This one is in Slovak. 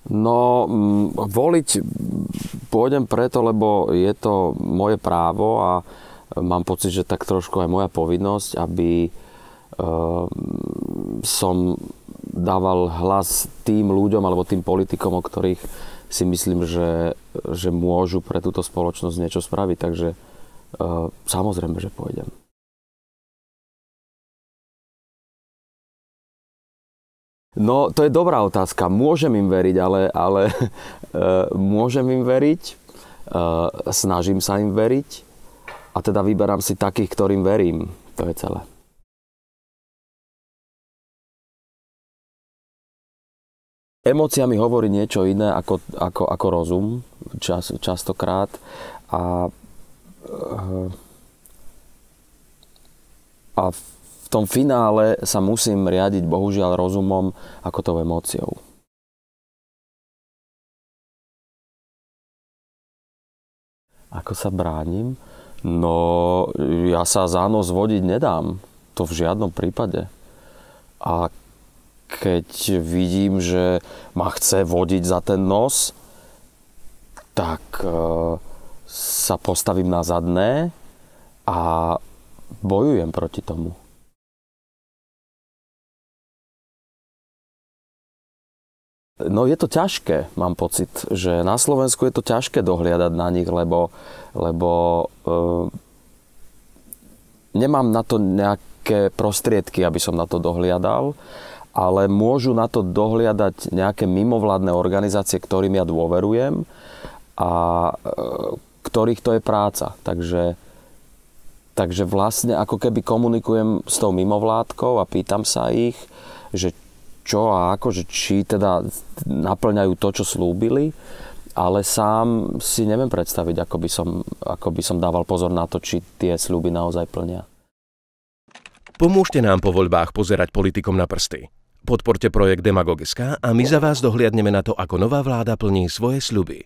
No, voliť pôjdem preto, lebo je to moje právo a mám pocit, že tak trošku aj moja povinnosť, aby som dával hlas tým ľuďom alebo tým politikom, o ktorých si myslím, že môžu pre túto spoločnosť niečo spraviť. Takže samozrejme, že pôjdem. No, to je dobrá otázka. Môžem im veriť, ale môžem im veriť, snažím sa im veriť a teda vyberám si takých, ktorým verím. To je celé. Emócia mi hovorí niečo iné ako rozum častokrát a v tom finále sa musím riadiť bohužiaľ rozumom ako tou emóciou. Ako sa bránim? No, ja sa za nos vodiť nedám. To v žiadnom prípade. A keď vidím, že ma chce vodiť za ten nos, tak sa postavím na zadné a bojujem proti tomu. No je to ťažké, mám pocit, že na Slovensku je to ťažké dohliadať na nich, lebo nemám na to nejaké prostriedky, aby som na to dohliadal, ale môžu na to dohliadať nejaké mimovládne organizácie, ktorým ja dôverujem a ktorých to je práca. Takže vlastne ako keby komunikujem s tou mimovládkou a pýtam sa ich, že čo a ako, že či teda naplňajú to, čo slúbili, ale sám si neviem predstaviť, ako by som dával pozor na to, či tie sľuby naozaj plnia. Pomôžte nám po voľbách pozerať politikom na prsty. Podporte projekt Demagog.sk a my za vás dohliadneme na to, ako nová vláda plní svoje sľuby.